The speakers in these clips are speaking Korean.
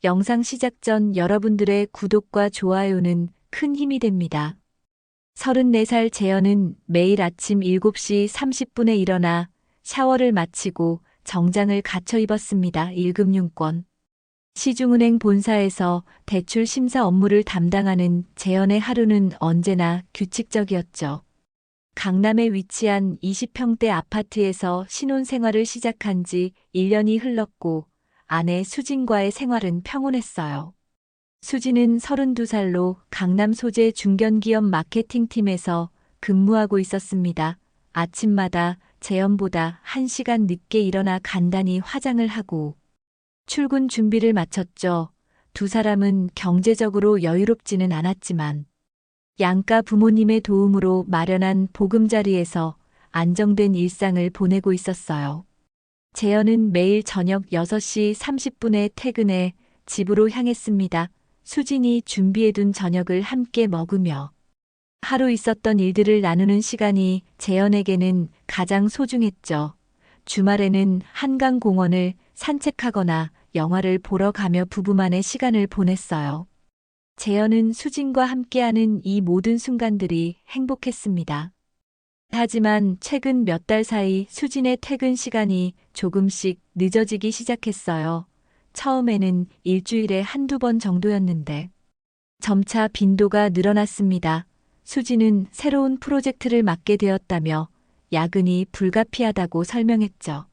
영상 시작 전 여러분들의 구독과 좋아요는 큰 힘이 됩니다. 34살 재현은 매일 아침 7시 30분에 일어나 샤워를 마치고 정장을 갖춰 입었습니다. 1금융권 시중은행 본사에서 대출 심사 업무를 담당하는 재현의 하루는 언제나 규칙적이었죠. 강남에 위치한 20평대 아파트에서 신혼생활을 시작한 지 1년이 흘렀고 아내 수진과의 생활은 평온했어요. 수진은 32살로 강남 소재 중견기업 마케팅팀에서 근무하고 있었습니다. 아침마다 재현보다 1시간 늦게 일어나 간단히 화장을 하고 출근 준비를 마쳤죠. 두 사람은 경제적으로 여유롭지는 않았지만 양가 부모님의 도움으로 마련한 보금자리에서 안정된 일상을 보내고 있었어요. 재현은 매일 저녁 6시 30분에 퇴근해 집으로 향했습니다. 수진이 준비해둔 저녁을 함께 먹으며 하루 있었던 일들을 나누는 시간이 재현에게는 가장 소중했죠. 주말에는 한강공원을 산책하거나 영화를 보러 가며 부부만의 시간을 보냈어요. 재현은 수진과 함께하는 이 모든 순간들이 행복했습니다. 하지만 최근 몇 달 사이 수진의 퇴근 시간이 조금씩 늦어지기 시작했어요. 처음에는 일주일에 한두 번 정도였는데 점차 빈도가 늘어났습니다. 수진은 새로운 프로젝트를 맡게 되었다며 야근이 불가피하다고 설명했죠.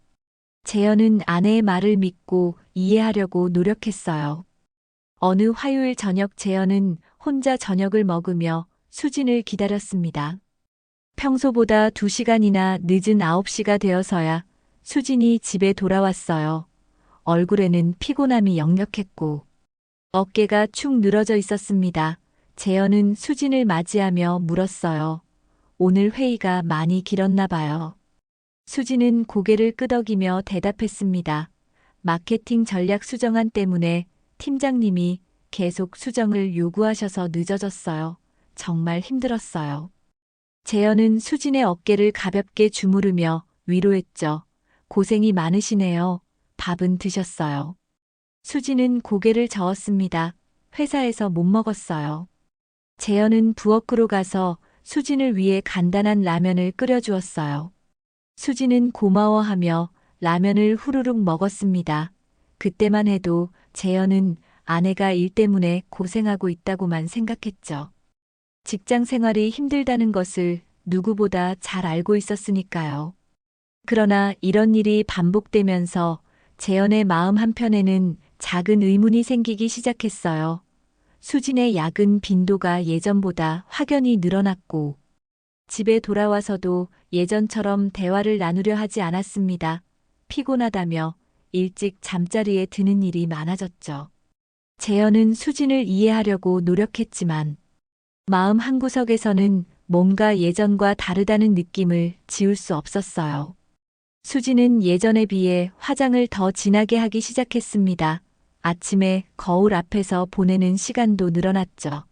재현은 아내의 말을 믿고 이해하려고 노력했어요. 어느 화요일 저녁 재현은 혼자 저녁을 먹으며 수진을 기다렸습니다. 평소보다 2시간이나 늦은 9시가 되어서야 수진이 집에 돌아왔어요. 얼굴에는 피곤함이 역력했고 어깨가 축 늘어져 있었습니다. 재현은 수진을 맞이하며 물었어요. 오늘 회의가 많이 길었나 봐요. 수진은 고개를 끄덕이며 대답했습니다. 마케팅 전략 수정안 때문에 팀장님이 계속 수정을 요구하셔서 늦어졌어요. 정말 힘들었어요. 재현은 수진의 어깨를 가볍게 주무르며 위로했죠. 고생이 많으시네요. 밥은 드셨어요. 수진은 고개를 저었습니다. 회사에서 못 먹었어요. 재현은 부엌으로 가서 수진을 위해 간단한 라면을 끓여주었어요. 수진은 고마워하며 라면을 후루룩 먹었습니다. 그때만 해도 재현은 아내가 일 때문에 고생하고 있다고만 생각했죠. 직장 생활이 힘들다는 것을 누구보다 잘 알고 있었으니까요. 그러나 이런 일이 반복되면서 재현의 마음 한편에는 작은 의문이 생기기 시작했어요. 수진의 야근 빈도가 예전보다 확연히 늘어났고 집에 돌아와서도 예전처럼 대화를 나누려 하지 않았습니다. 피곤하다며 일찍 잠자리에 드는 일이 많아졌죠. 재현은 수진을 이해하려고 노력했지만 마음 한구석에서는 뭔가 예전과 다르다는 느낌을 지울 수 없었어요. 수진은 예전에 비해 화장을 더 진하게 하기 시작했습니다. 아침에 거울 앞에서 보내는 시간도 늘어났죠.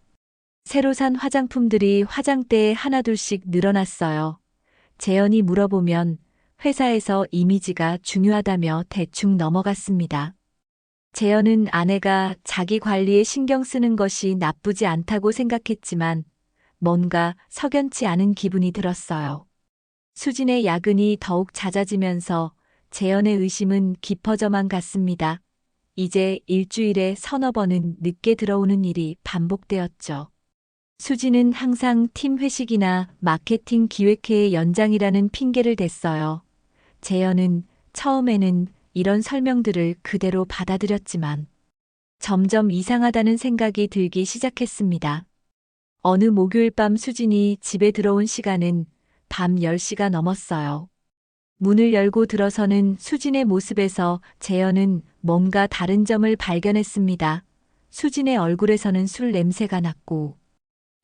새로 산 화장품들이 화장대에 하나둘씩 늘어났어요. 재현이 물어보면 회사에서 이미지가 중요하다며 대충 넘어갔습니다. 재현은 아내가 자기 관리에 신경 쓰는 것이 나쁘지 않다고 생각했지만 뭔가 석연치 않은 기분이 들었어요. 수진의 야근이 더욱 잦아지면서 재현의 의심은 깊어져만 갔습니다. 이제 일주일에 서너 번은 늦게 들어오는 일이 반복되었죠. 수진은 항상 팀 회식이나 마케팅 기획회의 연장이라는 핑계를 댔어요. 재현은 처음에는 이런 설명들을 그대로 받아들였지만 점점 이상하다는 생각이 들기 시작했습니다. 어느 목요일 밤 수진이 집에 들어온 시간은 밤 10시가 넘었어요. 문을 열고 들어서는 수진의 모습에서 재현은 뭔가 다른 점을 발견했습니다. 수진의 얼굴에서는 술 냄새가 났고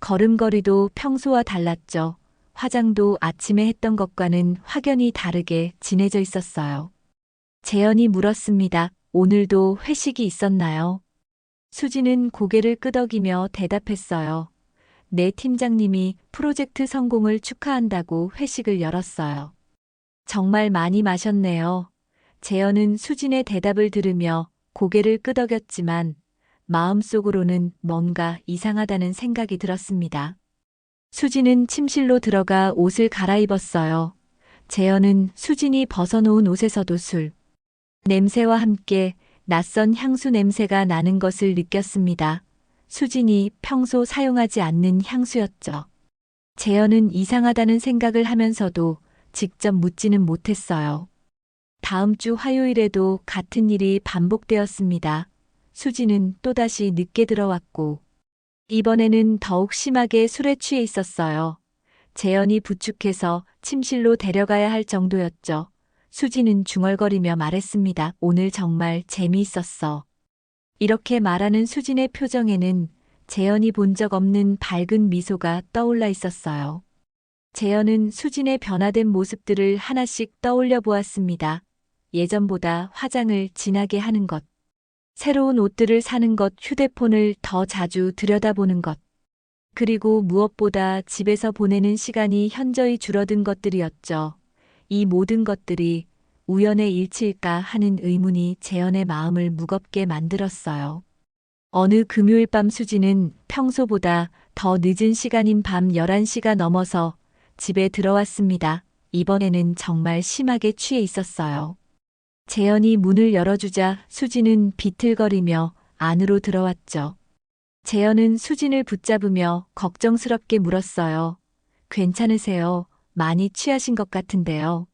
걸음걸이도 평소와 달랐죠. 화장도 아침에 했던 것과는 확연히 다르게 진해져 있었어요. 재현이 물었습니다. 오늘도 회식이 있었나요? 수진은 고개를 끄덕이며 대답했어요. 네, 팀장님이 프로젝트 성공을 축하한다고 회식을 열었어요. 정말 많이 마셨네요. 재현은 수진의 대답을 들으며 고개를 끄덕였지만 마음속으로는 뭔가 이상하다는 생각이 들었습니다. 수진은 침실로 들어가 옷을 갈아입었어요. 재현은 수진이 벗어놓은 옷에서도 술 냄새와 함께 낯선 향수 냄새가 나는 것을 느꼈습니다. 수진이 평소 사용하지 않는 향수였죠. 재현은 이상하다는 생각을 하면서도 직접 묻지는 못했어요. 다음 주 화요일에도 같은 일이 반복되었습니다. 수진은 또다시 늦게 들어왔고, 이번에는 더욱 심하게 술에 취해 있었어요. 재현이 부축해서 침실로 데려가야 할 정도였죠. 수진은 중얼거리며 말했습니다. 오늘 정말 재미있었어. 이렇게 말하는 수진의 표정에는 재현이 본 적 없는 밝은 미소가 떠올라 있었어요. 재현은 수진의 변화된 모습들을 하나씩 떠올려 보았습니다. 예전보다 화장을 진하게 하는 것, 새로운 옷들을 사는 것, 휴대폰을 더 자주 들여다보는 것, 그리고 무엇보다 집에서 보내는 시간이 현저히 줄어든 것들이었죠. 이 모든 것들이 우연의 일치일까 하는 의문이 재현의 마음을 무겁게 만들었어요. 어느 금요일 밤 수진은 평소보다 더 늦은 시간인 밤 11시가 넘어서 집에 들어왔습니다. 이번에는 정말 심하게 취해 있었어요. 재현이 문을 열어주자 수진은 비틀거리며 안으로 들어왔죠. 재현은 수진을 붙잡으며 걱정스럽게 물었어요. 괜찮으세요? 많이 취하신 것 같은데요.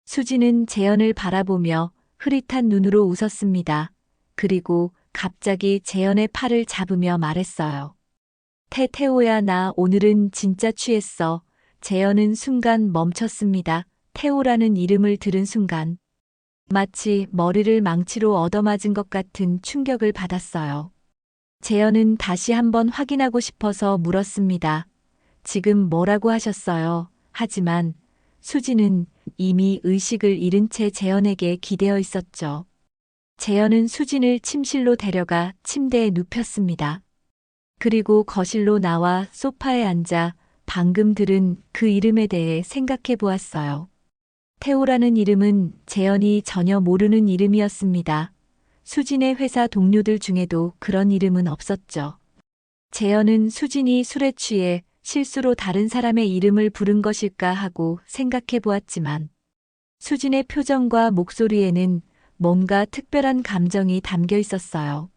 수진은 재현을 바라보며 흐릿한 눈으로 웃었습니다. 그리고 갑자기 재현의 팔을 잡으며 말했어요. 태호야, 나 오늘은 진짜 취했어. 재현은 순간 멈췄습니다. 태호라는 이름을 들은 순간 마치 머리를 망치로 얻어맞은 것 같은 충격을 받았어요. 재현은 다시 한번 확인하고 싶어서 물었습니다. 지금 뭐라고 하셨어요? 하지만 수진은 이미 의식을 잃은 채 재현에게 기대어 있었죠. 재현은 수진을 침실로 데려가 침대에 눕혔습니다. 그리고 거실로 나와 소파에 앉아 방금 들은 그 이름에 대해 생각해 보았어요. 태호라는 이름은 재현이 전혀 모르는 이름이었습니다. 수진의 회사 동료들 중에도 그런 이름은 없었죠. 재현은 수진이 술에 취해 실수로 다른 사람의 이름을 부른 것일까 하고 생각해 보았지만 수진의 표정과 목소리에는 뭔가 특별한 감정이 담겨 있었어요.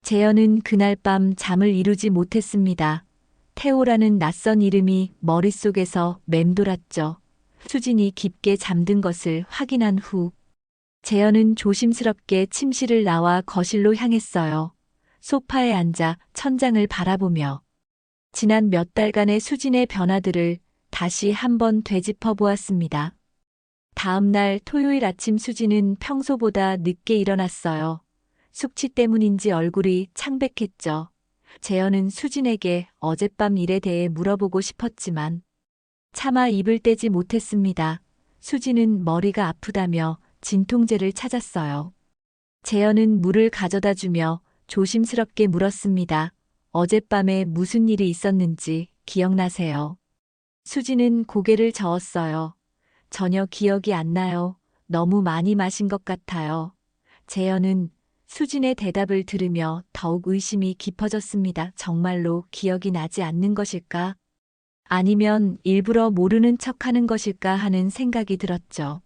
재현은 그날 밤 잠을 이루지 못했습니다. 태호라는 낯선 이름이 머릿속에서 맴돌았죠. 수진이 깊게 잠든 것을 확인한 후 재현은 조심스럽게 침실을 나와 거실로 향했어요. 소파에 앉아 천장을 바라보며 지난 몇 달간의 수진의 변화들을 다시 한번 되짚어 보았습니다. 다음 날 토요일 아침 수진은 평소보다 늦게 일어났어요. 숙취 때문인지 얼굴이 창백했죠. 재현은 수진에게 어젯밤 일에 대해 물어보고 싶었지만 차마 입을 떼지 못했습니다. 수진은 머리가 아프다며 진통제를 찾았어요. 재현은 물을 가져다 주며 조심스럽게 물었습니다. 어젯밤에 무슨 일이 있었는지 기억나세요? 수진은 고개를 저었어요. 전혀 기억이 안 나요. 너무 많이 마신 것 같아요. 재현은 수진의 대답을 들으며 더욱 의심이 깊어졌습니다. 정말로 기억이 나지 않는 것일까? 아니면 일부러 모르는 척하는 것일까 하는 생각이 들었죠.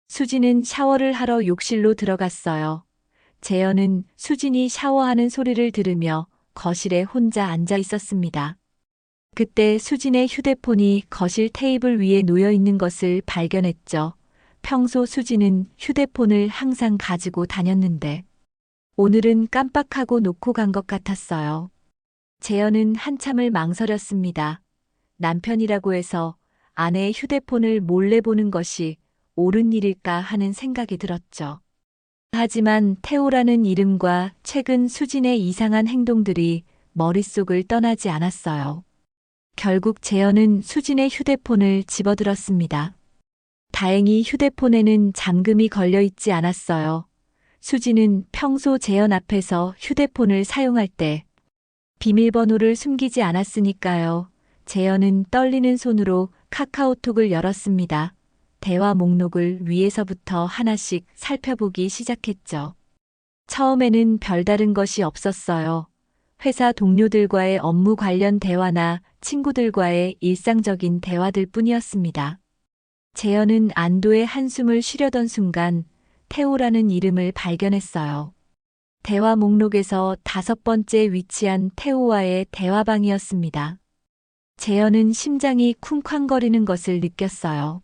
수진은 샤워를 하러 욕실로 들어갔어요. 재현은 수진이 샤워하는 소리를 들으며 거실에 혼자 앉아 있었습니다. 그때 수진의 휴대폰이 거실 테이블 위에 놓여 있는 것을 발견했죠. 평소 수진은 휴대폰을 항상 가지고 다녔는데 오늘은 깜빡하고 놓고 간 것 같았어요. 재현은 한참을 망설였습니다. 남편이라고 해서 아내의 휴대폰을 몰래 보는 것이 옳은 일일까 하는 생각이 들었죠. 하지만 태호라는 이름과 최근 수진의 이상한 행동들이 머릿속을 떠나지 않았어요. 결국 재현은 수진의 휴대폰을 집어들었습니다. 다행히 휴대폰에는 잠금이 걸려 있지 않았어요. 수진은 평소 재현 앞에서 휴대폰을 사용할 때 비밀번호를 숨기지 않았으니까요. 재현은 떨리는 손으로 카카오톡을 열었습니다. 대화 목록을 위에서부터 하나씩 살펴보기 시작했죠. 처음에는 별다른 것이 없었어요. 회사 동료들과의 업무 관련 대화나 친구들과의 일상적인 대화들 뿐이었습니다. 재현은 안도의 한숨을 쉬려던 순간 태호라는 이름을 발견했어요. 대화 목록에서 5번째 위치한 태호와의 대화방이었습니다. 재현은 심장이 쿵쾅거리는 것을 느꼈어요.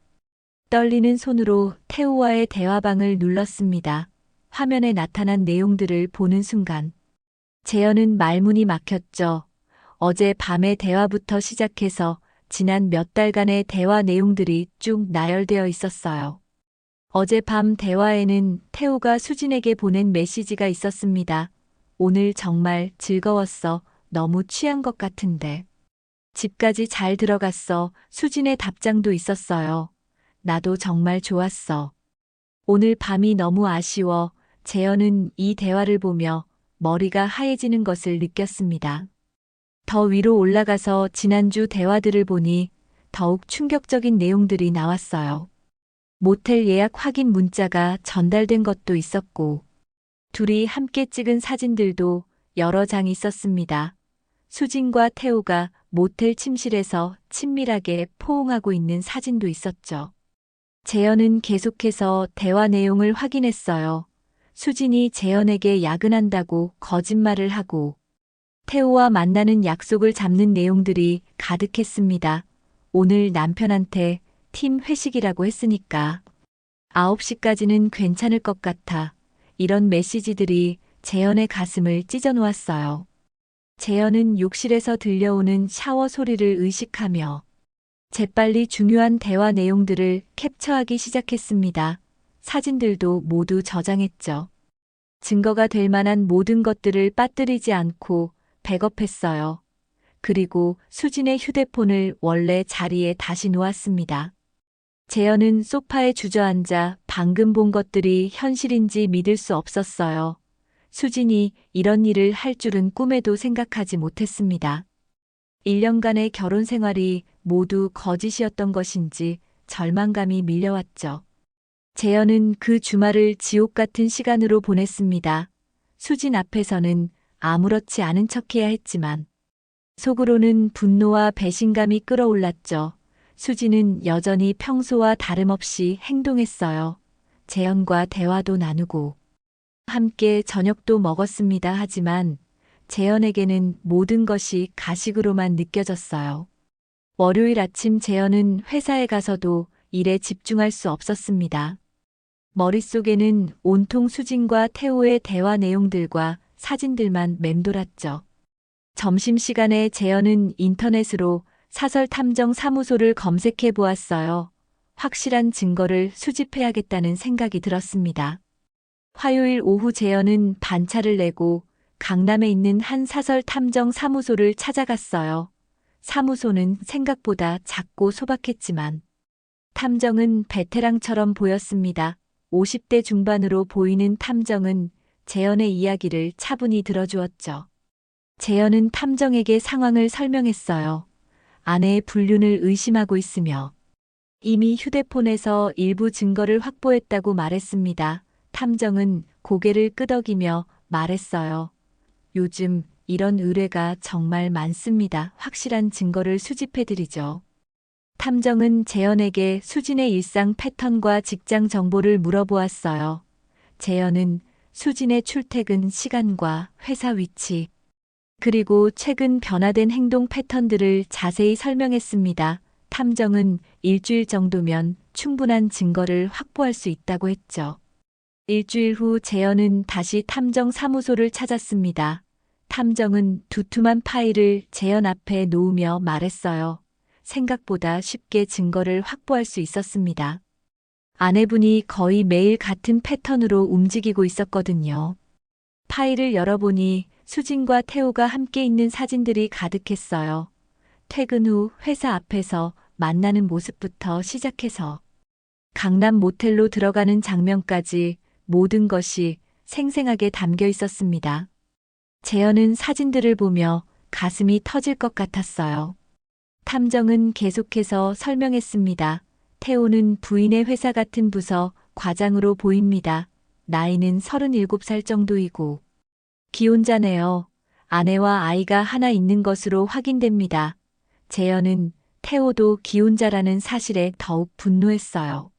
떨리는 손으로 태호와의 대화방을 눌렀습니다. 화면에 나타난 내용들을 보는 순간 재현은 말문이 막혔죠. 어제 밤의 대화부터 시작해서 지난 몇 달간의 대화 내용들이 쭉 나열되어 있었어요. 어젯밤 대화에는 태호가 수진에게 보낸 메시지가 있었습니다. 오늘 정말 즐거웠어. 너무 취한 것 같은데. 집까지 잘 들어갔어. 수진의 답장도 있었어요. 나도 정말 좋았어. 오늘 밤이 너무 아쉬워. 재현은 이 대화를 보며 머리가 하얘지는 것을 느꼈습니다. 더 위로 올라가서 지난주 대화들을 보니 더욱 충격적인 내용들이 나왔어요. 모텔 예약 확인 문자가 전달된 것도 있었고, 둘이 함께 찍은 사진들도 여러 장 있었습니다. 수진과 태호가 모텔 침실에서 친밀하게 포옹하고 있는 사진도 있었죠. 재현은 계속해서 대화 내용을 확인했어요. 수진이 재현에게 야근한다고 거짓말을 하고, 태호와 만나는 약속을 잡는 내용들이 가득했습니다. 오늘 남편한테 팀 회식이라고 했으니까 9시까지는 괜찮을 것 같아. 이런 메시지들이 재현의 가슴을 찢어놓았어요. 재현은 욕실에서 들려오는 샤워 소리를 의식하며 재빨리 중요한 대화 내용들을 캡처하기 시작했습니다. 사진들도 모두 저장했죠. 증거가 될 만한 모든 것들을 빠뜨리지 않고 백업했어요. 그리고 수진의 휴대폰을 원래 자리에 다시 놓았습니다. 재현은 소파에 주저앉아 방금 본 것들이 현실인지 믿을 수 없었어요. 수진이 이런 일을 할 줄은 꿈에도 생각하지 못했습니다. 1년간의 결혼 생활이 모두 거짓이었던 것인지 절망감이 밀려왔죠. 재현은 그 주말을 지옥 같은 시간으로 보냈습니다. 수진 앞에서는 아무렇지 않은 척해야 했지만 속으로는 분노와 배신감이 끌어올랐죠. 수지는 여전히 평소와 다름없이 행동했어요. 재현과 대화도 나누고 함께 저녁도 먹었습니다. 하지만 재현에게는 모든 것이 가식으로만 느껴졌어요. 월요일 아침 재현은 회사에 가서도 일에 집중할 수 없었습니다. 머릿속에는 온통 수진과 태호의 대화 내용들과 사진들만 맴돌았죠. 점심시간에 재현은 인터넷으로 사설 탐정 사무소를 검색해 보았어요. 확실한 증거를 수집해야겠다는 생각이 들었습니다. 화요일 오후 재현은 반차를 내고 강남에 있는 한 사설 탐정 사무소를 찾아갔어요. 사무소는 생각보다 작고 소박했지만 탐정은 베테랑처럼 보였습니다. 50대 중반으로 보이는 탐정은 재현의 이야기를 차분히 들어주었죠. 재현은 탐정에게 상황을 설명했어요. 아내의 불륜을 의심하고 있으며 이미 휴대폰에서 일부 증거를 확보했다고 말했습니다. 탐정은 고개를 끄덕이며 말했어요. 요즘 이런 의뢰가 정말 많습니다. 확실한 증거를 수집해드리죠. 탐정은 재현에게 수진의 일상 패턴과 직장 정보를 물어보았어요. 재현은 수진의 출퇴근 시간과 회사 위치, 그리고 최근 변화된 행동 패턴들을 자세히 설명했습니다. 탐정은 일주일 정도면 충분한 증거를 확보할 수 있다고 했죠. 일주일 후 재현은 다시 탐정 사무소를 찾았습니다. 탐정은 두툼한 파일을 재현 앞에 놓으며 말했어요. 생각보다 쉽게 증거를 확보할 수 있었습니다. 아내분이 거의 매일 같은 패턴으로 움직이고 있었거든요. 파일을 열어보니 수진과 태호가 함께 있는 사진들이 가득했어요. 퇴근 후 회사 앞에서 만나는 모습부터 시작해서 강남 모텔로 들어가는 장면까지 모든 것이 생생하게 담겨 있었습니다. 재현은 사진들을 보며 가슴이 터질 것 같았어요. 탐정은 계속해서 설명했습니다. 태호는 부인의 회사 같은 부서 과장으로 보입니다. 나이는 37살 정도이고 기혼자네요. 아내와 아이가 하나 있는 것으로 확인됩니다. 재현은 태호도 기혼자라는 사실에 더욱 분노했어요.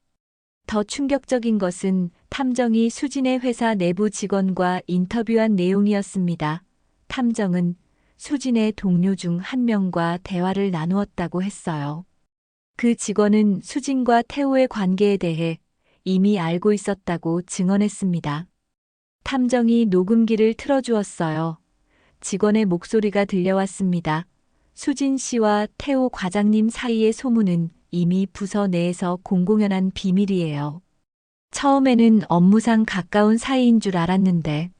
더 충격적인 것은 탐정이 수진의 회사 내부 직원과 인터뷰한 내용이었습니다. 탐정은 수진의 동료 중 한 명과 대화를 나누었다고 했어요. 그 직원은 수진과 태호의 관계에 대해 이미 알고 있었다고 증언했습니다. 탐정이 녹음기를 틀어주었어요. 직원의 목소리가 들려왔습니다. 수진 씨와 태호 과장님 사이의 소문은 이미 부서 내에서 공공연한 비밀이에요. 처음에는 업무상 가까운 사이인 줄 알았는데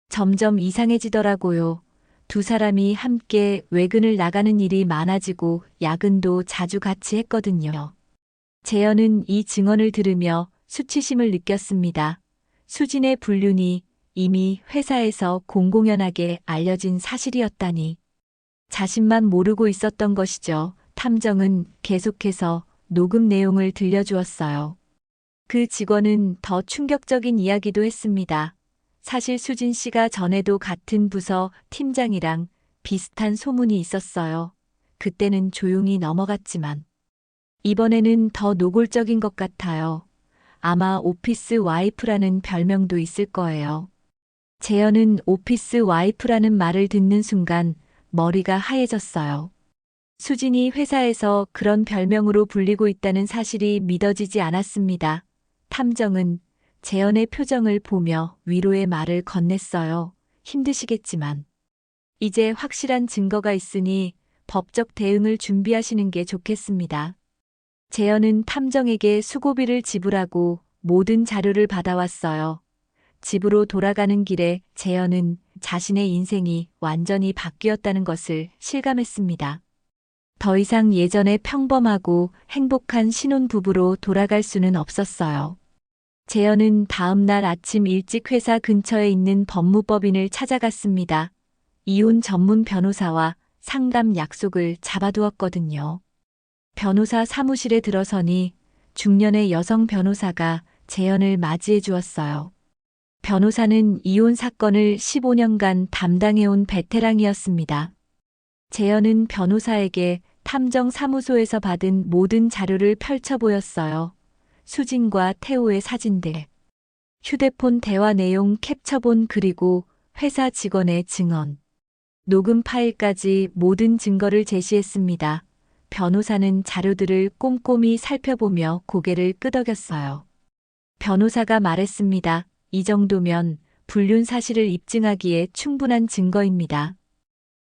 점점 이상해지더라고요. 두 사람이 함께 외근을 나가는 일이 많아지고 야근도 자주 같이 했거든요. 재현은 이 증언을 들으며 수치심을 느꼈습니다. 수진의 불륜이 이미 회사에서 공공연하게 알려진 사실이었다니. 자신만 모르고 있었던 것이죠. 탐정은 계속해서 녹음 내용을 들려주었어요. 그 직원은 더 충격적인 이야기도 했습니다. 사실 수진 씨가 전에도 같은 부서 팀장이랑 비슷한 소문이 있었어요. 그때는 조용히 넘어갔지만 이번에는 더 노골적인 것 같아요. 아마 오피스 와이프라는 별명도 있을 거예요. 재현은 오피스 와이프라는 말을 듣는 순간 머리가 하얘졌어요. 수진이 회사에서 그런 별명으로 불리고 있다는 사실이 믿어지지 않았습니다. 탐정은 재현의 표정을 보며 위로의 말을 건넸어요. 힘드시겠지만 이제 확실한 증거가 있으니 법적 대응을 준비하시는 게 좋겠습니다. 재현은 탐정에게 수고비를 지불하고 모든 자료를 받아왔어요. 집으로 돌아가는 길에 재현은 자신의 인생이 완전히 바뀌었다는 것을 실감했습니다. 더 이상 예전의 평범하고 행복한 신혼부부로 돌아갈 수는 없었어요. 재현은 다음 날 아침 일찍 회사 근처에 있는 법무법인을 찾아갔습니다. 이혼 전문 변호사와 상담 약속을 잡아두었거든요. 변호사 사무실에 들어서니 중년의 여성 변호사가 재현을 맞이해 주었어요. 변호사는 이혼 사건을 15년간 담당해온 베테랑이었습니다. 재현은 변호사에게 탐정 사무소에서 받은 모든 자료를 펼쳐 보였어요. 수진과 태호의 사진들, 휴대폰 대화 내용 캡처본 그리고 회사 직원의 증언, 녹음 파일까지 모든 증거를 제시했습니다. 변호사는 자료들을 꼼꼼히 살펴보며 고개를 끄덕였어요. 변호사가 말했습니다. 이 정도면 불륜 사실을 입증하기에 충분한 증거입니다.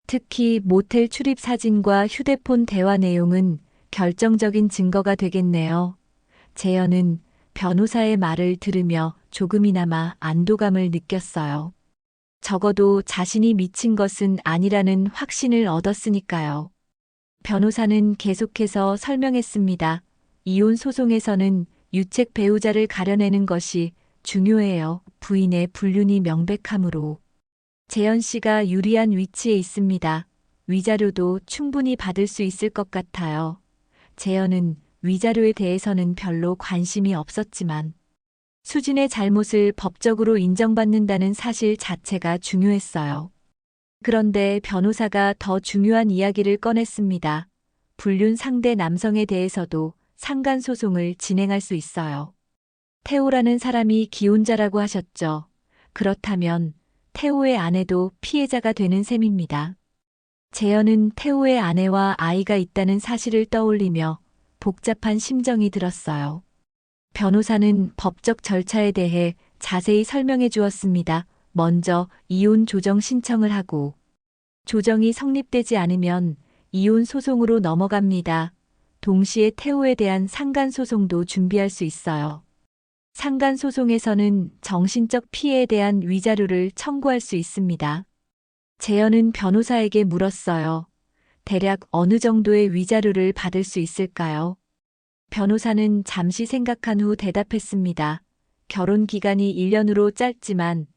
특히 모텔 출입 사진과 휴대폰 대화 내용은 결정적인 증거가 되겠네요. 재현은 변호사의 말을 들으며 조금이나마 안도감을 느꼈어요. 적어도 자신이 미친 것은 아니라는 확신을 얻었으니까요. 변호사는 계속해서 설명했습니다. 이혼 소송에서는 유책 배우자를 가려내는 것이 중요해요. 부인의 불륜이 명백하므로. 재현 씨가 유리한 위치에 있습니다. 위자료도 충분히 받을 수 있을 것 같아요. 재현은 위자료에 대해서는 별로 관심이 없었지만 수진의 잘못을 법적으로 인정받는다는 사실 자체가 중요했어요. 그런데 변호사가 더 중요한 이야기를 꺼냈습니다. 불륜 상대 남성에 대해서도 상간소송을 진행할 수 있어요. 태호라는 사람이 기혼자라고 하셨죠. 그렇다면 태호의 아내도 피해자가 되는 셈입니다. 재현은 태호의 아내와 아이가 있다는 사실을 떠올리며 복잡한 심정이 들었어요. 변호사는 법적 절차에 대해 자세히 설명해 주었습니다. 먼저 이혼 조정 신청을 하고 조정이 성립되지 않으면 이혼 소송으로 넘어갑니다. 동시에 태호에 대한 상간소송도 준비할 수 있어요. 상간소송에서는 정신적 피해에 대한 위자료를 청구할 수 있습니다. 재현은 변호사에게 물었어요. 대략 어느 정도의 위자료를 받을 수 있을까요? 변호사는 잠시 생각한 후 대답했습니다. 결혼 기간이 1년으로 짧지만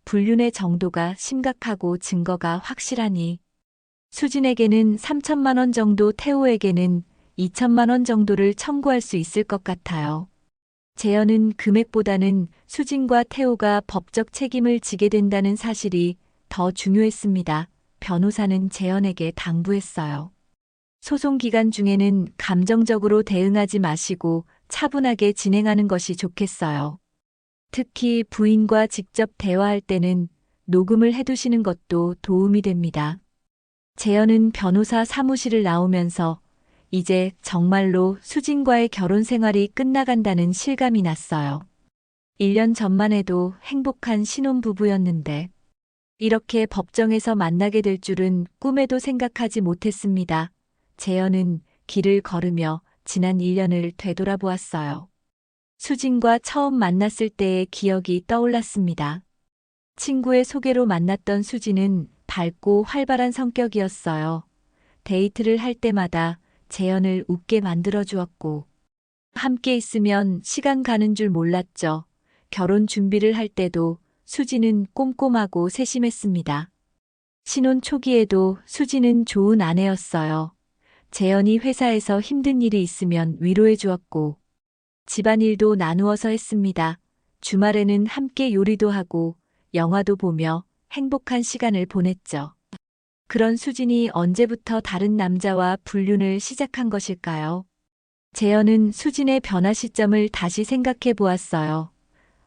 불륜의 정도가 심각하고 증거가 확실하니 수진에게는 3천만 원 정도, 태호에게는 2천만 원 정도를 청구할 수 있을 것 같아요. 재현은 금액보다는 수진과 태호가 법적 책임을 지게 된다는 사실이 더 중요했습니다. 변호사는 재현에게 당부했어요. 소송 기간 중에는 감정적으로 대응하지 마시고 차분하게 진행하는 것이 좋겠어요. 특히 부인과 직접 대화할 때는 녹음을 해두시는 것도 도움이 됩니다. 재현은 변호사 사무실을 나오면서 이제 정말로 수진과의 결혼 생활이 끝나간다는 실감이 났어요. 1년 전만 해도 행복한 신혼부부였는데 이렇게 법정에서 만나게 될 줄은 꿈에도 생각하지 못했습니다. 재현은 길을 걸으며 지난 1년을 되돌아보았어요. 수진과 처음 만났을 때의 기억이 떠올랐습니다. 친구의 소개로 만났던 수진은 밝고 활발한 성격이었어요. 데이트를 할 때마다 재현을 웃게 만들어 주었고, 함께 있으면 시간 가는 줄 몰랐죠. 결혼 준비를 할 때도 수진은 꼼꼼하고 세심했습니다. 신혼 초기에도 수진은 좋은 아내였어요. 재현이 회사에서 힘든 일이 있으면 위로해 주었고, 집안일도 나누어서 했습니다. 주말에는 함께 요리도 하고, 영화도 보며 행복한 시간을 보냈죠. 그런 수진이 언제부터 다른 남자와 불륜을 시작한 것일까요? 재현은 수진의 변화 시점을 다시 생각해 보았어요.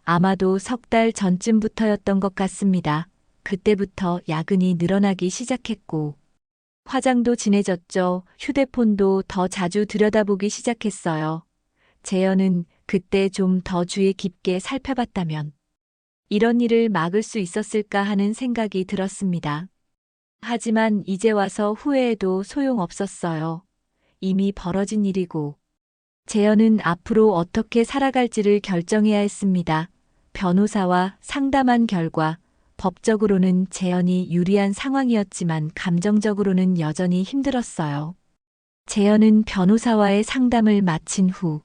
아마도 3달 전쯤부터였던 것 같습니다. 그때부터 야근이 늘어나기 시작했고, 화장도 진해졌죠. 휴대폰도 더 자주 들여다보기 시작했어요. 재현은 그때 좀 더 주의 깊게 살펴봤다면 이런 일을 막을 수 있었을까 하는 생각이 들었습니다. 하지만 이제 와서 후회해도 소용없었어요. 이미 벌어진 일이고. 재현은 앞으로 어떻게 살아갈지를 결정해야 했습니다. 변호사와 상담한 결과 법적으로는 재현이 유리한 상황이었지만 감정적으로는 여전히 힘들었어요. 재현은 변호사와의 상담을 마친 후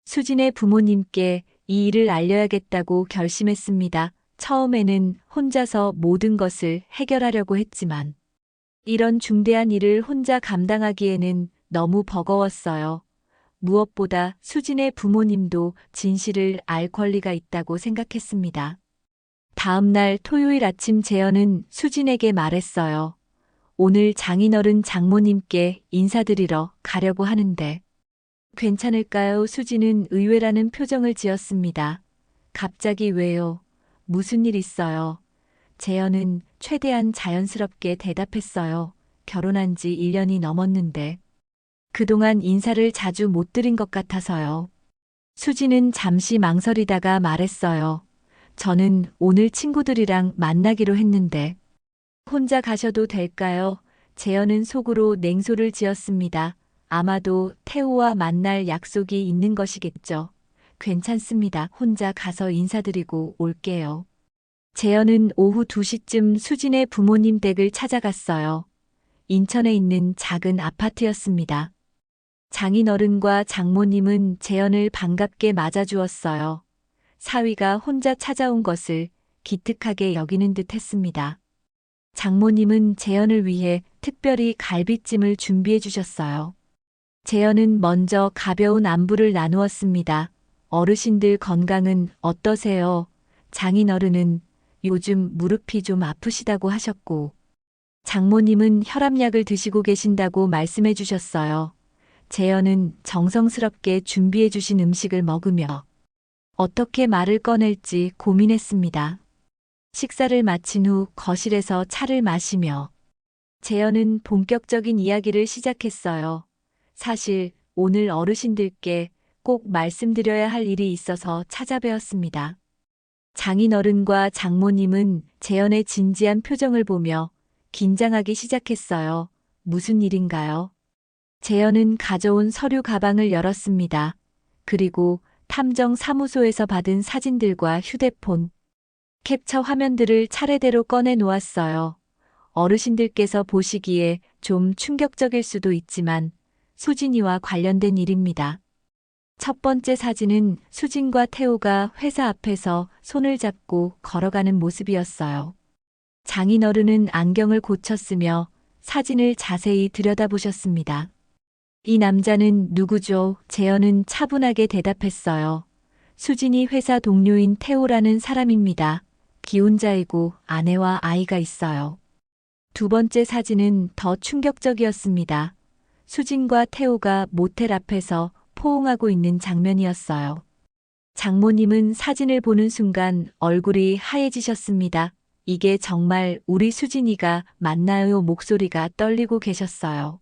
수진의 부모님께 이 일을 알려야겠다고 결심했습니다. 처음에는 혼자서 모든 것을 해결하려고 했지만 이런 중대한 일을 혼자 감당하기에는 너무 버거웠어요. 무엇보다 수진의 부모님도 진실을 알 권리가 있다고 생각했습니다. 다음 날 토요일 아침 재현은 수진에게 말했어요. 오늘 장인어른 장모님께 인사드리러 가려고 하는데 괜찮을까요? 수진은 의외라는 표정을 지었습니다. 갑자기 왜요? 무슨 일 있어요? 재현은 최대한 자연스럽게 대답했어요. 결혼한 지 1년이 넘었는데 그동안 인사를 자주 못 드린 것 같아서요. 수진은 잠시 망설이다가 말했어요. 저는 오늘 친구들이랑 만나기로 했는데 혼자 가셔도 될까요? 재현은 속으로 냉소를 지었습니다. 아마도 태호와 만날 약속이 있는 것이겠죠. 괜찮습니다. 혼자 가서 인사드리고 올게요. 재현은 오후 2시쯤 수진의 부모님 댁을 찾아갔어요. 인천에 있는 작은 아파트였습니다. 장인어른과 장모님은 재현을 반갑게 맞아주었어요. 사위가 혼자 찾아온 것을 기특하게 여기는 듯 했습니다. 장모님은 재현을 위해 특별히 갈비찜을 준비해 주셨어요. 재현은 먼저 가벼운 안부를 나누었습니다. 어르신들 건강은 어떠세요? 장인어른은 요즘 무릎이 좀 아프시다고 하셨고, 장모님은 혈압약을 드시고 계신다고 말씀해 주셨어요. 재현은 정성스럽게 준비해 주신 음식을 먹으며 어떻게 말을 꺼낼지 고민했습니다. 식사를 마친 후 거실에서 차를 마시며 재현은 본격적인 이야기를 시작했어요. 사실 오늘 어르신들께 꼭 말씀드려야 할 일이 있어서 찾아뵈었습니다. 장인어른과 장모님은 재현의 진지한 표정을 보며 긴장하기 시작했어요. 무슨 일인가요? 재현은 가져온 서류 가방을 열었습니다. 그리고 탐정 사무소에서 받은 사진들과 휴대폰, 캡처 화면들을 차례대로 꺼내 놓았어요. 어르신들께서 보시기에 좀 충격적일 수도 있지만 수진이와 관련된 일입니다. 첫 번째 사진은 수진과 태호가 회사 앞에서 손을 잡고 걸어가는 모습이었어요. 장인어른은 안경을 고쳤으며 사진을 자세히 들여다보셨습니다. 이 남자는 누구죠? 재현은 차분하게 대답했어요. 수진이 회사 동료인 태호라는 사람입니다. 기혼자이고 아내와 아이가 있어요. 두 번째 사진은 더 충격적이었습니다. 수진과 태호가 모텔 앞에서 포옹하고 있는 장면이었어요. 장모님은 사진을 보는 순간 얼굴이 하얘지셨습니다. 이게 정말 우리 수진이가 맞나요? 목소리가 떨리고 계셨어요.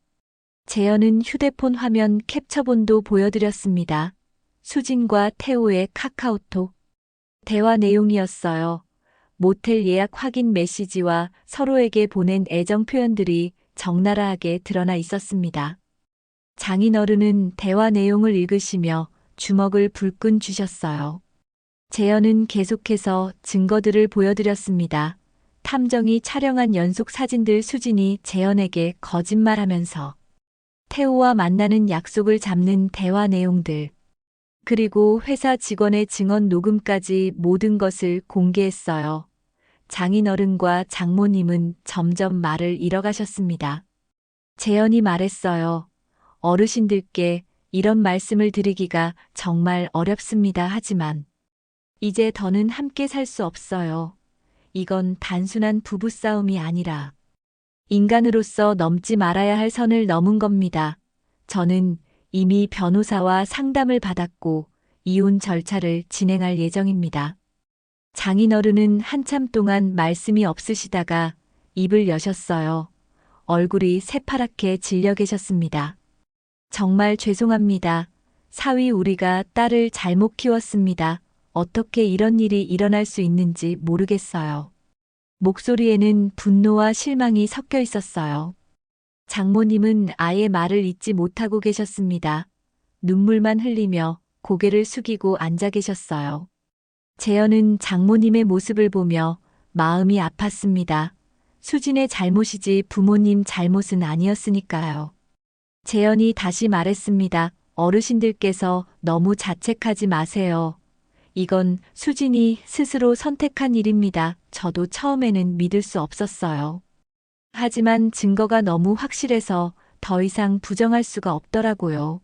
재현은 휴대폰 화면 캡처본도 보여드렸습니다. 수진과 태호의 카카오톡 대화 내용이었어요. 모텔 예약 확인 메시지와 서로에게 보낸 애정 표현들이 적나라하게 드러나 있었습니다. 장인어른은 대화 내용을 읽으시며 주먹을 불끈 쥐셨어요. 재현은 계속해서 증거들을 보여드렸습니다. 탐정이 촬영한 연속 사진들 수진이 재현에게 거짓말하면서 태호와 만나는 약속을 잡는 대화 내용들, 그리고 회사 직원의 증언 녹음까지 모든 것을 공개했어요. 장인어른과 장모님은 점점 말을 잃어가셨습니다. 재현이 말했어요. 어르신들께 이런 말씀을 드리기가 정말 어렵습니다. 하지만 이제 더는 함께 살 수 없어요. 이건 단순한 부부싸움이 아니라 인간으로서 넘지 말아야 할 선을 넘은 겁니다. 저는 이미 변호사와 상담을 받았고 이혼 절차를 진행할 예정입니다. 장인어른은 한참 동안 말씀이 없으시다가 입을 여셨어요. 얼굴이 새파랗게 질려 계셨습니다. 정말 죄송합니다. 사위 우리가 딸을 잘못 키웠습니다. 어떻게 이런 일이 일어날 수 있는지 모르겠어요. 목소리에는 분노와 실망이 섞여 있었어요. 장모님은 아예 말을 잇지 못하고 계셨습니다. 눈물만 흘리며 고개를 숙이고 앉아 계셨어요. 재현은 장모님의 모습을 보며 마음이 아팠습니다. 수진의 잘못이지 부모님 잘못은 아니었으니까요. 재현이 다시 말했습니다. 어르신들께서 너무 자책하지 마세요. 이건 수진이 스스로 선택한 일입니다. 저도 처음에는 믿을 수 없었어요. 하지만 증거가 너무 확실해서 더 이상 부정할 수가 없더라고요.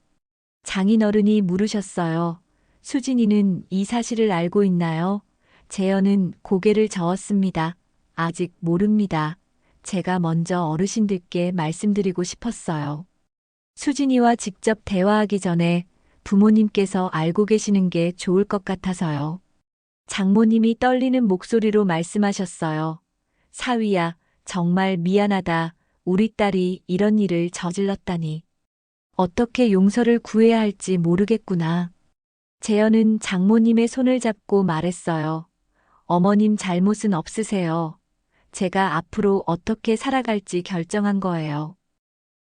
장인어른이 물으셨어요. 수진이는 이 사실을 알고 있나요? 재현은 고개를 저었습니다. 아직 모릅니다. 제가 먼저 어르신들께 말씀드리고 싶었어요. 수진이와 직접 대화하기 전에 부모님께서 알고 계시는 게 좋을 것 같아서요. 장모님이 떨리는 목소리로 말씀하셨어요. 사위야, 정말 미안하다. 우리 딸이 이런 일을 저질렀다니. 어떻게 용서를 구해야 할지 모르겠구나. 재현은 장모님의 손을 잡고 말했어요. 어머님 잘못은 없으세요. 제가 앞으로 어떻게 살아갈지 결정한 거예요.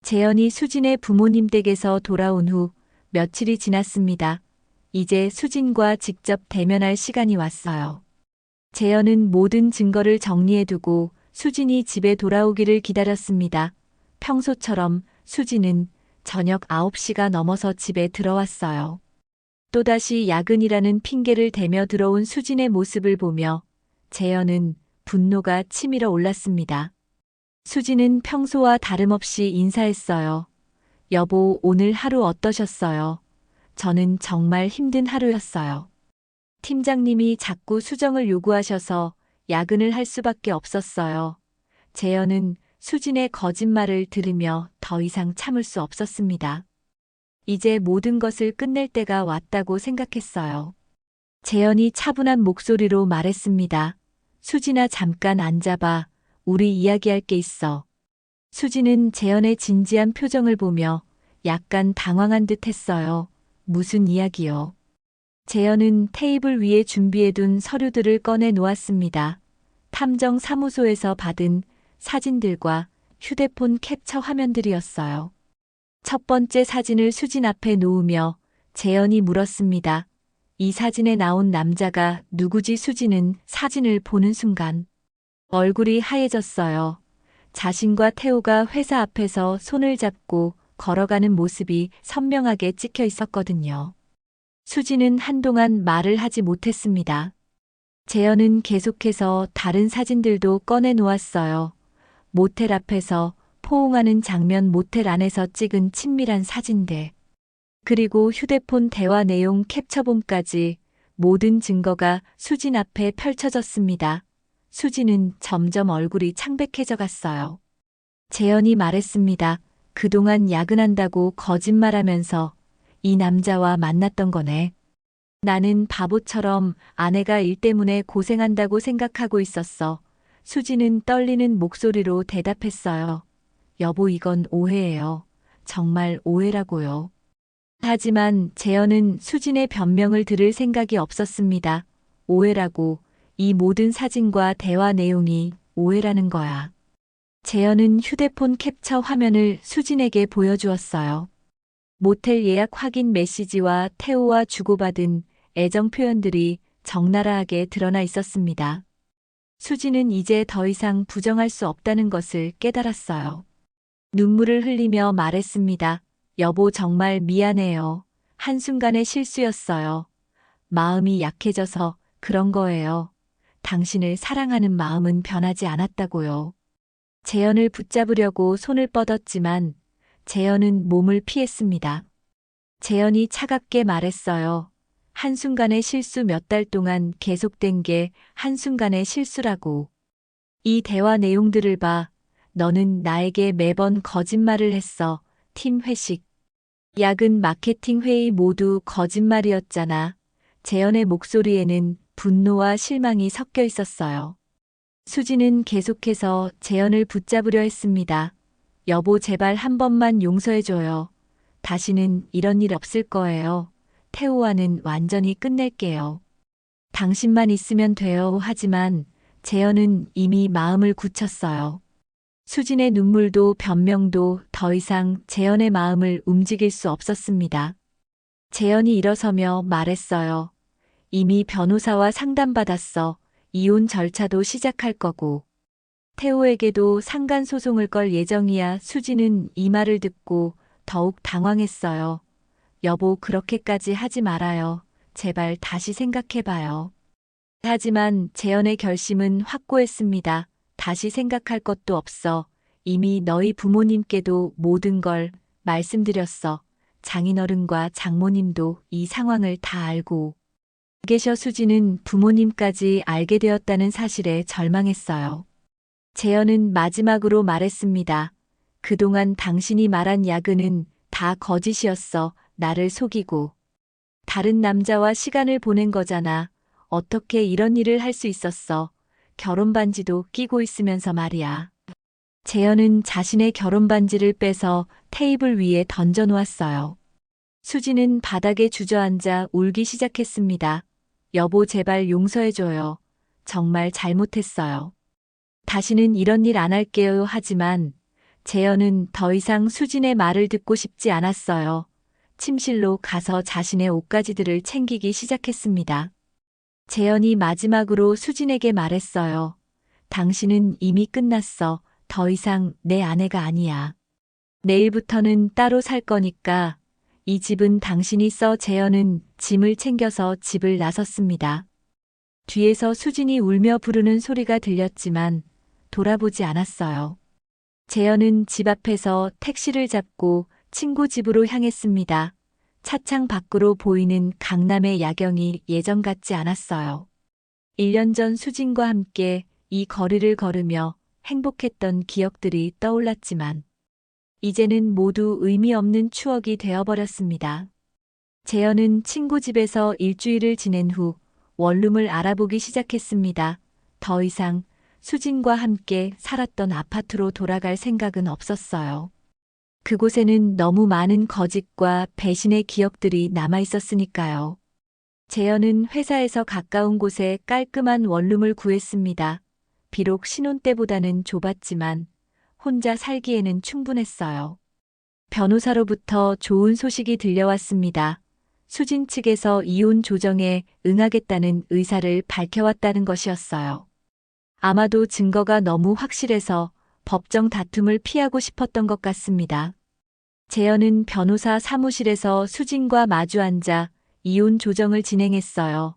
재현이 수진의 부모님 댁에서 돌아온 후 며칠이 지났습니다. 이제 수진과 직접 대면할 시간이 왔어요. 재현은 모든 증거를 정리해두고 수진이 집에 돌아오기를 기다렸습니다. 평소처럼 수진은 저녁 9시가 넘어서 집에 들어왔어요. 또다시 야근이라는 핑계를 대며 들어온 수진의 모습을 보며 재현은 분노가 치밀어 올랐습니다. 수진은 평소와 다름없이 인사했어요. 여보, 오늘 하루 어떠셨어요? 저는 정말 힘든 하루였어요. 팀장님이 자꾸 수정을 요구하셔서 야근을 할 수밖에 없었어요. 재현은 수진의 거짓말을 들으며 더 이상 참을 수 없었습니다. 이제 모든 것을 끝낼 때가 왔다고 생각했어요. 재현이 차분한 목소리로 말했습니다. 수진아, 잠깐 앉아봐. 우리 이야기할 게 있어. 수진은 재현의 진지한 표정을 보며 약간 당황한 듯 했어요. 무슨 이야기요? 재현은 테이블 위에 준비해둔 서류들을 꺼내 놓았습니다. 탐정 사무소에서 받은 사진들과 휴대폰 캡처 화면들이었어요. 첫 번째 사진을 수진 앞에 놓으며 재현이 물었습니다. 이 사진에 나온 남자가 누구지? 수진은 사진을 보는 순간 얼굴이 하얘졌어요. 자신과 태호가 회사 앞에서 손을 잡고 걸어가는 모습이 선명하게 찍혀 있었거든요. 수진은 한동안 말을 하지 못했습니다. 재현은 계속해서 다른 사진들도 꺼내 놓았어요. 모텔 앞에서 포옹하는 장면, 모텔 안에서 찍은 친밀한 사진들, 그리고 휴대폰 대화 내용 캡처본까지 모든 증거가 수진 앞에 펼쳐졌습니다. 수진은 점점 얼굴이 창백해져 갔어요. 재현이 말했습니다. 그동안 야근한다고 거짓말하면서 이 남자와 만났던 거네. 나는 바보처럼 아내가 일 때문에 고생한다고 생각하고 있었어. 수지는 떨리는 목소리로 대답했어요. 여보, 이건 오해예요. 정말 오해라고요. 하지만 재현은 수진의 변명을 들을 생각이 없었습니다. 오해라고, 이 모든 사진과 대화 내용이 오해라는 거야. 재현은 휴대폰 캡처 화면을 수진에게 보여주었어요. 모텔 예약 확인 메시지와 태호와 주고받은 애정 표현들이 적나라하게 드러나 있었습니다. 수진은 이제 더 이상 부정할 수 없다는 것을 깨달았어요. 눈물을 흘리며 말했습니다. 여보, 정말 미안해요. 한순간의 실수였어요. 마음이 약해져서 그런 거예요. 당신을 사랑하는 마음은 변하지 않았다고요. 재현을 붙잡으려고 손을 뻗었지만 재현은 몸을 피했습니다. 재현이 차갑게 말했어요. 한순간의 실수, 몇 달 동안 계속된 게 한순간의 실수라고. 이 대화 내용들을 봐. 너는 나에게 매번 거짓말을 했어. 팀 회식, 야근, 마케팅 회의 모두 거짓말이었잖아. 재현의 목소리에는 분노와 실망이 섞여 있었어요. 수지는 계속해서 재현을 붙잡으려 했습니다. 여보, 제발 한 번만 용서해줘요. 다시는 이런 일 없을 거예요. 태호와는 완전히 끝낼게요. 당신만 있으면 돼요. 하지만 재현은 이미 마음을 굳혔어요. 수진의 눈물도 변명도 더 이상 재현의 마음을 움직일 수 없었습니다. 재현이 일어서며 말했어요. 이미 변호사와 상담받았어. 이혼 절차도 시작할 거고. 태호에게도 상간소송을 걸 예정이야. 수진은 이 말을 듣고 더욱 당황했어요. 여보, 그렇게까지 하지 말아요. 제발 다시 생각해봐요. 하지만 재현의 결심은 확고했습니다. 다시 생각할 것도 없어. 이미 너희 부모님께도 모든 걸 말씀드렸어. 장인어른과 장모님도 이 상황을 다 알고 계셔. 수지는 부모님까지 알게 되었다는 사실에 절망했어요. 재현은 마지막으로 말했습니다. 그동안 당신이 말한 야근은 다 거짓이었어. 나를 속이고 다른 남자와 시간을 보낸 거잖아. 어떻게 이런 일을 할 수 있었어? 결혼 반지도 끼고 있으면서 말이야. 재현은 자신의 결혼 반지를 빼서 테이블 위에 던져 놓았어요. 수지는 바닥에 주저앉아 울기 시작했습니다. 여보, 제발 용서해줘요. 정말 잘못했어요. 다시는 이런 일 안 할게요. 하지만 재현은 더 이상 수진의 말을 듣고 싶지 않았어요. 침실로 가서 자신의 옷가지들을 챙기기 시작했습니다. 재현이 마지막으로 수진에게 말했어요. 당신은 이미 끝났어. 더 이상 내 아내가 아니야. 내일부터는 따로 살 거니까 이 집은 당신이 써. 재현은 짐을 챙겨서 집을 나섰습니다. 뒤에서 수진이 울며 부르는 소리가 들렸지만 돌아보지 않았어요. 재현은 집 앞에서 택시를 잡고 친구 집으로 향했습니다. 차창 밖으로 보이는 강남의 야경이 예전 같지 않았어요. 1년 전 수진과 함께 이 거리를 걸으며 행복했던 기억들이 떠올랐지만 이제는 모두 의미 없는 추억이 되어버렸습니다. 재현은 친구 집에서 일주일을 지낸 후 원룸을 알아보기 시작했습니다. 더 이상 수진과 함께 살았던 아파트로 돌아갈 생각은 없었어요. 그곳에는 너무 많은 거짓과 배신의 기억들이 남아 있었으니까요. 재현은 회사에서 가까운 곳에 깔끔한 원룸을 구했습니다. 비록 신혼 때보다는 좁았지만 혼자 살기에는 충분했어요. 변호사로부터 좋은 소식이 들려왔습니다. 수진 측에서 이혼 조정에 응하겠다는 의사를 밝혀왔다는 것이었어요. 아마도 증거가 너무 확실해서 법정 다툼을 피하고 싶었던 것 같습니다. 재현은 변호사 사무실에서 수진과 마주 앉아 이혼 조정을 진행했어요.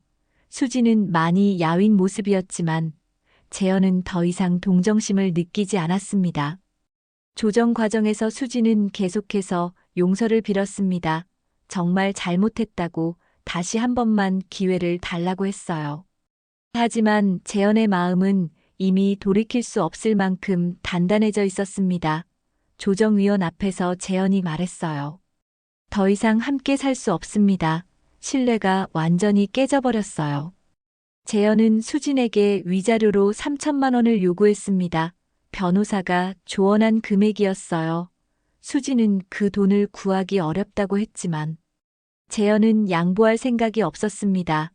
수진은 많이 야윈 모습이었지만 재현은 더 이상 동정심을 느끼지 않았습니다. 조정 과정에서 수진은 계속해서 용서를 빌었습니다. 정말 잘못했다고, 다시 한 번만 기회를 달라고 했어요. 하지만 재현의 마음은 이미 돌이킬 수 없을 만큼 단단해져 있었습니다. 조정위원 앞에서 재현이 말했어요. 더 이상 함께 살 수 없습니다. 신뢰가 완전히 깨져버렸어요. 재현은 수진에게 위자료로 3천만 원을 요구했습니다. 변호사가 조언한 금액이었어요. 수진은 그 돈을 구하기 어렵다고 했지만 재현은 양보할 생각이 없었습니다.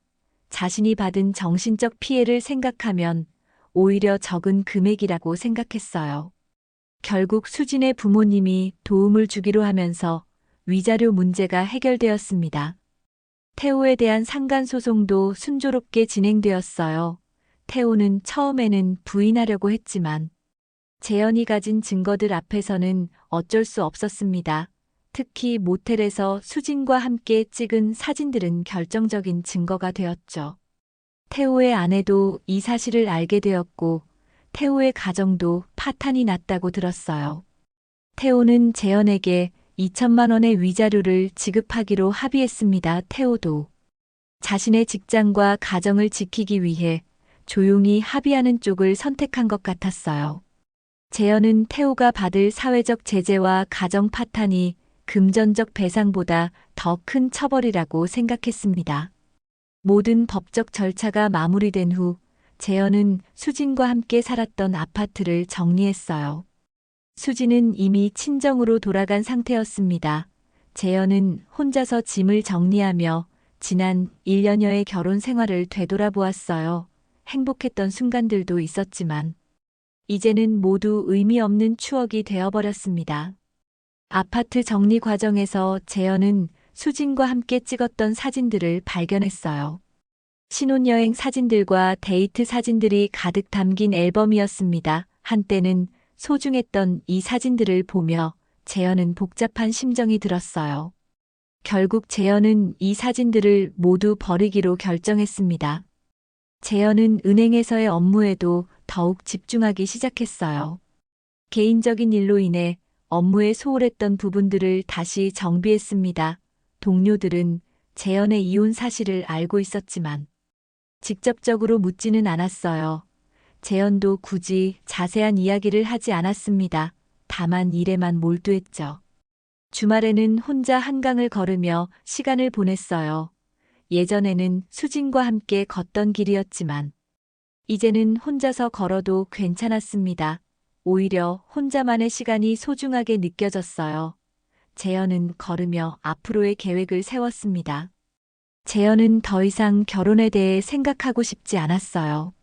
자신이 받은 정신적 피해를 생각하면 오히려 적은 금액이라고 생각했어요. 결국 수진의 부모님이 도움을 주기로 하면서 위자료 문제가 해결되었습니다. 태호에 대한 상간소송도 순조롭게 진행되었어요. 태호는 처음에는 부인하려고 했지만 재현이 가진 증거들 앞에서는 어쩔 수 없었습니다. 특히 모텔에서 수진과 함께 찍은 사진들은 결정적인 증거가 되었죠. 태호의 아내도 이 사실을 알게 되었고 태호의 가정도 파탄이 났다고 들었어요. 태호는 재현에게 2천만 원의 위자료를 지급하기로 합의했습니다. 태호도 자신의 직장과 가정을 지키기 위해 조용히 합의하는 쪽을 선택한 것 같았어요. 재현은 태호가 받을 사회적 제재와 가정 파탄이 금전적 배상보다 더 큰 처벌이라고 생각했습니다. 모든 법적 절차가 마무리된 후 재현은 수진과 함께 살았던 아파트를 정리했어요. 수진은 이미 친정으로 돌아간 상태였습니다. 재현은 혼자서 짐을 정리하며 지난 1년여의 결혼 생활을 되돌아보았어요. 행복했던 순간들도 있었지만 이제는 모두 의미 없는 추억이 되어버렸습니다. 아파트 정리 과정에서 재현은 수진과 함께 찍었던 사진들을 발견했어요. 신혼여행 사진들과 데이트 사진들이 가득 담긴 앨범이었습니다. 한때는 소중했던 이 사진들을 보며 재현은 복잡한 심정이 들었어요. 결국 재현은 이 사진들을 모두 버리기로 결정했습니다. 재현은 은행에서의 업무에도 더욱 집중하기 시작했어요. 개인적인 일로 인해 업무에 소홀했던 부분들을 다시 정비했습니다. 동료들은 재현의 이혼 사실을 알고 있었지만 직접적으로 묻지는 않았어요. 재현도 굳이 자세한 이야기를 하지 않았습니다. 다만 일에만 몰두했죠. 주말에는 혼자 한강을 걸으며 시간을 보냈어요. 예전에는 수진과 함께 걷던 길이었지만 이제는 혼자서 걸어도 괜찮았습니다. 오히려 혼자만의 시간이 소중하게 느껴졌어요. 재현은 걸으며 앞으로의 계획을 세웠습니다. 재현은 더 이상 결혼에 대해 생각하고 싶지 않았어요.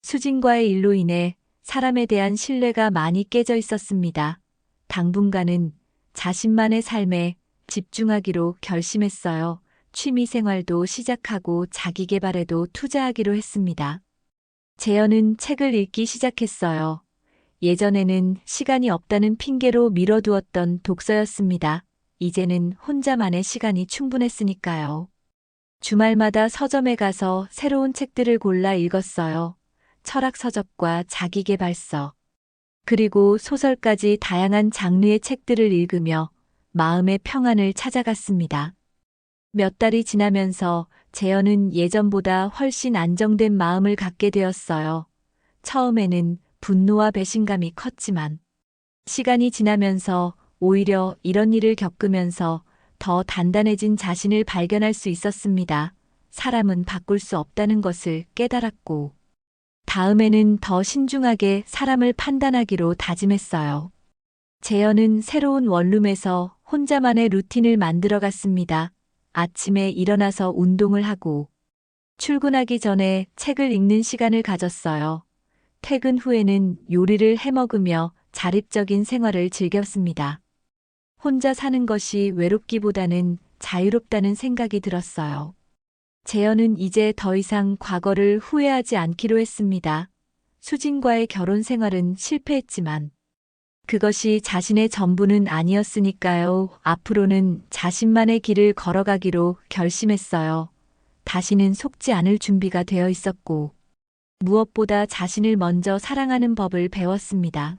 수진과의 일로 인해 사람에 대한 신뢰가 많이 깨져 있었습니다. 당분간은 자신만의 삶에 집중하기로 결심했어요. 취미 생활도 시작하고 자기 개발에도 투자하기로 했습니다. 재현은 책을 읽기 시작했어요. 예전에는 시간이 없다는 핑계로 미뤄두었던 독서였습니다. 이제는 혼자만의 시간이 충분했으니까요. 주말마다 서점에 가서 새로운 책들을 골라 읽었어요. 철학 서적과 자기계발서, 그리고 소설까지 다양한 장르의 책들을 읽으며 마음의 평안을 찾아갔습니다. 몇 달이 지나면서 재현은 예전보다 훨씬 안정된 마음을 갖게 되었어요. 처음에는 분노와 배신감이 컸지만 시간이 지나면서 오히려 이런 일을 겪으면서 더 단단해진 자신을 발견할 수 있었습니다. 사람은 바꿀 수 없다는 것을 깨달았고 다음에는 더 신중하게 사람을 판단하기로 다짐했어요. 재현은 새로운 원룸에서 혼자만의 루틴을 만들어갔습니다. 아침에 일어나서 운동을 하고 출근하기 전에 책을 읽는 시간을 가졌어요. 퇴근 후에는 요리를 해먹으며 자립적인 생활을 즐겼습니다. 혼자 사는 것이 외롭기보다는 자유롭다는 생각이 들었어요. 재현은 이제 더 이상 과거를 후회하지 않기로 했습니다. 수진과의 결혼 생활은 실패했지만 그것이 자신의 전부는 아니었으니까요. 앞으로는 자신만의 길을 걸어가기로 결심했어요. 다시는 속지 않을 준비가 되어 있었고 무엇보다 자신을 먼저 사랑하는 법을 배웠습니다.